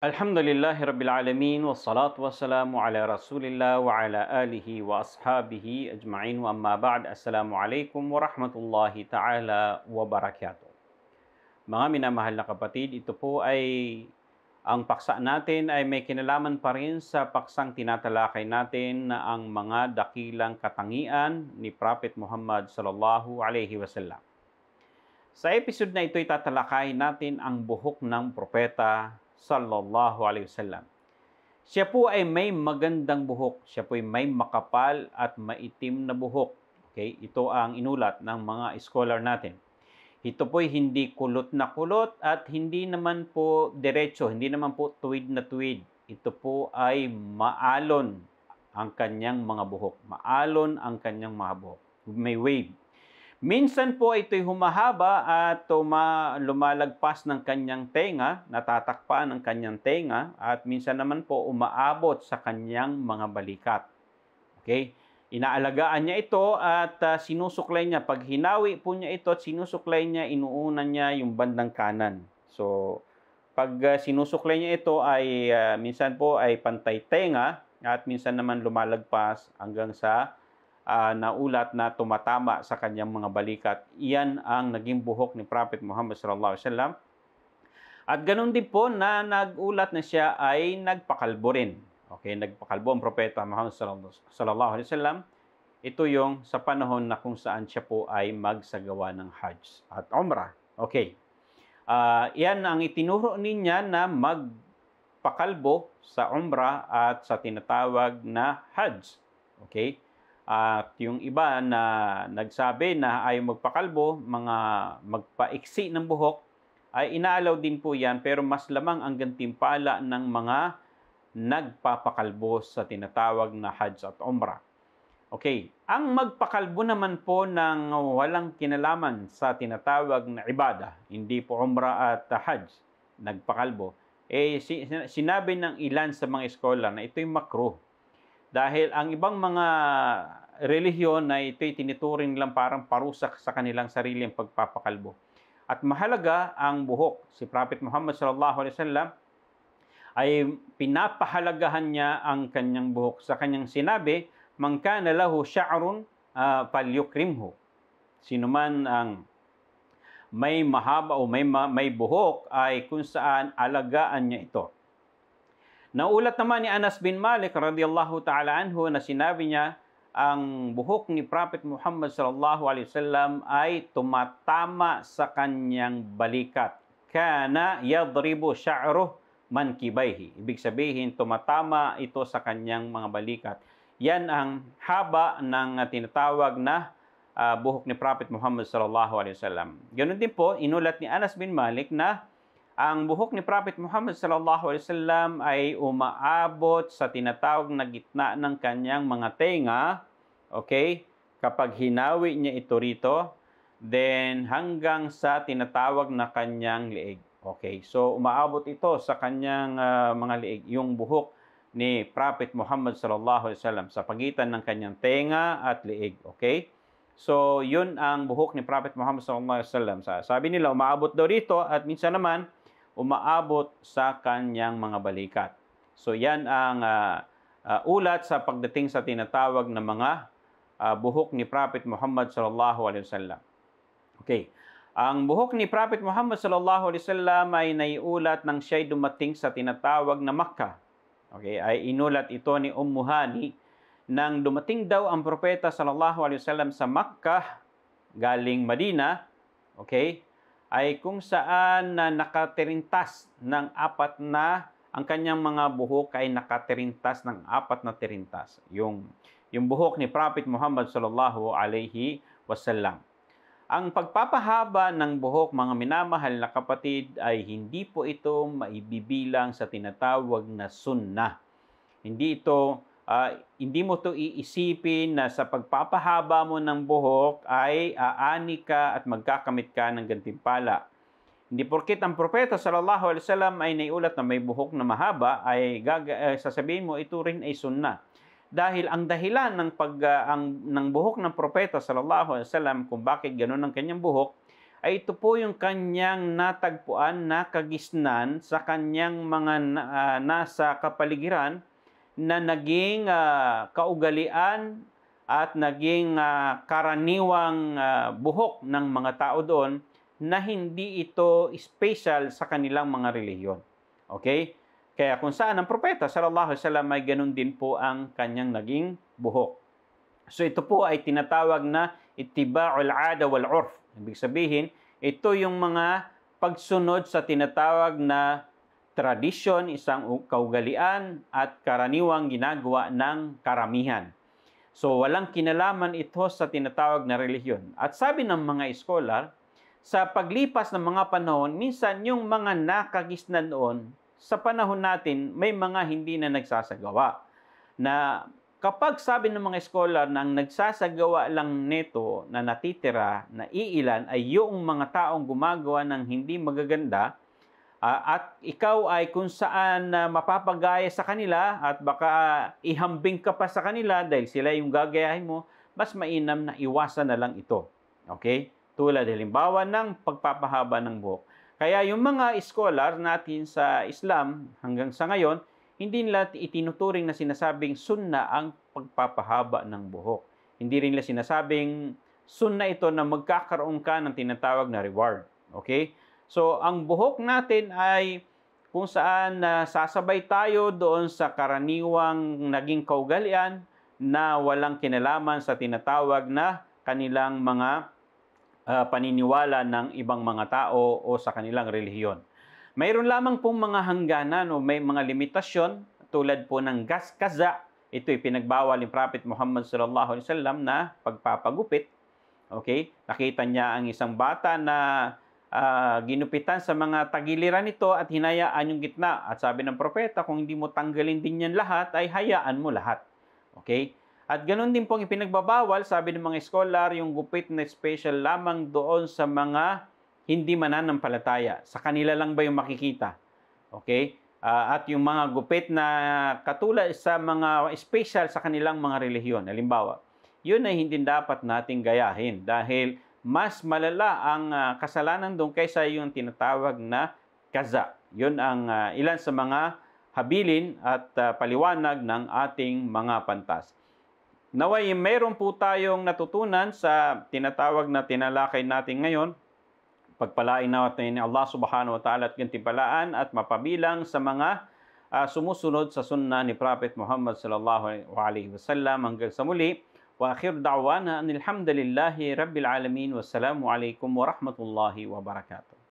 Alhamdulillahi Rabbil Alamin wassalatu wassalamu ala Rasulillah wa ala alihi wa ashabihi ajma'in wa amma ba'd. Assalamualaikum warahmatullahi ta'ala wa barakatuh. Mga minamahal na kapatid, ito po ay ang paksa natin ay may kinalaman pa rin sa paksang tinatalakay natin na ang mga dakilang katangian ni Prophet Muhammad sallallahu alaihi wasallam. Sa episode na ito, tatalakayin natin ang buhok ng propeta sallallahu alaihi wasallam. Siya po ay may magandang buhok. Siya po ay may makapal at maitim na buhok. Okay? Ito ang inulat ng mga scholar natin. Ito po ay hindi kulot na kulot at hindi naman po diretso, hindi naman po tuwid na tuwid. Ito po ay maalon ang kanyang mga buhok. Maalon ang kanyang mga buhok. May wave. Minsan po ito'y humahaba at lumalagpas ng kanyang tenga, natatakpan ng kanyang tenga, at minsan naman po umaabot sa kanyang mga balikat. Okay? Inaalagaan niya ito at sinusuklay niya. Pag hinawi po niya ito at sinusuklay niya, inuunan niya yung bandang kanan. So, pag sinusuklay niya ito ay minsan po ay pantay tenga at minsan naman lumalagpas hanggang sa naulat na tumatama sa kanyang mga balikat. Iyan ang naging buhok ni Prophet Muhammad sallallahu alaihi wasallam. At ganoon din po na nagulat na siya ay nagpakalbo rin. Okay, nagpakalbo ang propeta Muhammad sallallahu alaihi wasallam. Ito yung sa panahon na kung saan siya po ay magsagawa ng Hajj at Umrah. Okay. Iyan ang itinuro niya na magpakalbo sa Umrah at sa tinatawag na Hajj. Okay? At yung iba na nagsabi na ayaw magpakalbo, mga magpaiksi ng buhok, ay inaalaw din po yan, pero mas lamang ang gantimpala ng mga nagpapakalbo sa tinatawag na Hajj at Umrah. Okay, ang magpakalbo naman po ng walang kinalaman sa tinatawag na ibadah, hindi po Umrah at Hajj, nagpakalbo, sinabi ng ilan sa mga scholar na ito'y makruh. Dahil ang ibang mga relihiyon na ito'y tinituring lang parang parusa sa kanilang sariling pagpapakalbo. At mahalaga ang buhok. Si Prophet Muhammad sallallahu alaihi wasallam ay pinapahalagahan niya ang kanyang buhok. Sa kanyang sinabi, "Man kana lahu sya'run falyukrimhu." Sino man ang may mahaba o may buhok ay kung saan alagaan niya ito. Naulat naman ni Anas bin Malik radhiyallahu ta'ala anhu na sinabi niya, ang buhok ni Prophet Muhammad sallallahu alaihi wasallam ay tumatama sa kanyang balikat. Kana yadribu sya'ruh mankibaihi. Ibig sabihin, tumatama ito sa kanyang mga balikat. Yan ang haba ng tinatawag na buhok ni Prophet Muhammad sallallahu alaihi wasallam. Ganun din po, inulat ni Anas bin Malik na ang buhok ni Prophet Muhammad sallallahu alaihi wasallam ay umaabot sa tinatawag na gitna ng kanyang mga tenga, okay? Kapag hinawi niya ito rito, then hanggang sa tinatawag na kanyang liig. Okay, so umaabot ito sa kanyang mga liig, yung buhok ni Prophet Muhammad sallallahu alaihi wasallam sa pagitan ng kanyang tenga at liig, okay? So, yun ang buhok ni Prophet Muhammad sallallahu alaihi wasallam. Sabi nila, umaabot daw rito at minsan naman umaabot sa kanyang mga balikat. So yan ang ulat sa pagdating sa tinatawag na mga buhok ni Prophet Muhammad sallallahu alaihi wasallam. Okay. Ang buhok ni Prophet Muhammad sallallahu alaihi wasallam ay naiulat nang siya'y dumating sa tinatawag na Makkah. Okay, ay inulat ito ni Hani nang dumating daw ang propeta sallallahu alaihi wasallam sa Makkah galing Madina, okay? Ay kung saan na nakatirintas ng ang kanyang mga buhok ay nakatirintas ng 4 na tirintas. Yung buhok ni Prophet Muhammad sallallahu alaihi wasallam. Ang pagpapahaba ng buhok, mga minamahal na kapatid, ay hindi po ito maibibilang sa tinatawag na sunnah. Hindi mo to iisipin na sa pagpapahaba mo ng buhok ay aani ka at magkakamit ka ng gantimpala. Hindi porket ang propeta sallallahu alaihi wasallam ay naiulat na may buhok na mahaba ay sasabihin mo ito rin ay sunnah. Dahil ang dahilan ng buhok ng propeta sallallahu alaihi wasallam kung bakit ganoon ang kanyang buhok ay ito po yung kanyang natagpuan na kagisnan sa kanyang mga nasa kapaligiran na naging kaugalian at naging karaniwang buhok ng mga tao doon na hindi ito special sa kanilang mga relihiyon. Okay? Kaya kung saan ang propeta sallallahu alaihi wasallam ay ganun din po ang kanyang naging buhok. So ito po ay tinatawag na ittiba'ul 'ada wal 'urf. Ibig sabihin, ito yung mga pagsunod sa tinatawag na tradisyon, isang kaugalian at karaniwang ginagawa ng karamihan. So walang kinalaman ito sa tinatawag na relihiyon. At sabi ng mga scholar, sa paglipas ng mga panahon, minsan yung mga nakagisnan noon, sa panahon natin, may mga hindi na nagsasagawa. Na kapag sabi ng mga scholar na ang nagsasagawa lang nito na natitira, na iilan, ay yung mga taong gumagawa ng hindi magaganda, at ikaw ay kung saan mapapagaya sa kanila at baka ihambing ka pa sa kanila dahil sila yung gagayahin mo, mas mainam na iwasan na lang ito. Okay? Tulad halimbawa ng pagpapahaba ng buhok. Kaya yung mga scholar natin sa Islam hanggang sa ngayon, hindi nila itinuturing na sinasabing sunna ang pagpapahaba ng buhok. Hindi rin nila sinasabing sunna ito na magkakaroon ka ng tinatawag na reward. Okay? So, ang buhok natin ay kung saan sasabay tayo doon sa karaniwang naging kaugalian na walang kinalaman sa tinatawag na kanilang mga paniniwala ng ibang mga tao o sa kanilang relihiyon. Mayroon lamang pong mga hangganan o may mga limitasyon tulad po ng kaza. Ito'y pinagbawal ni Prophet Muhammad sallallahu alaihi wasallam na pagpapagupit. Okay? Nakita niya ang isang bata na ginupitan sa mga tagiliran nito at hinayaan yung gitna. At sabi ng propeta, kung hindi mo tanggalin din yan lahat, ay hayaan mo lahat. Okay? At ganoon din pong ipinagbabawal, sabi ng mga scholar, yung gupit na special lamang doon sa mga hindi mananampalataya. Sa kanila lang ba yung makikita? Okay? At yung mga gupit na katulad sa mga special sa kanilang mga relihiyon. Halimbawa, yun ay hindi dapat nating gayahin dahil mas malala ang kasalanan doon kaysa yung tinatawag na kaza. Yun ang ilan sa mga habilin at paliwanag ng ating mga pantas. Naway, mayroon po tayong natutunan sa tinatawag na tinalakay natin ngayon. Pagpalain natin ni Allah subhanahu wa ta'ala at gantimpalaan at mapabilang sa mga sumusunod sa sunnah ni Prophet Muhammad sallallahu alaihi wasallam. Hanggang sa muli, wa akhir da'wana anil hamdalillahi rabbil alamin. Wassalamu alaikum warahmatullahi wabarakatuh.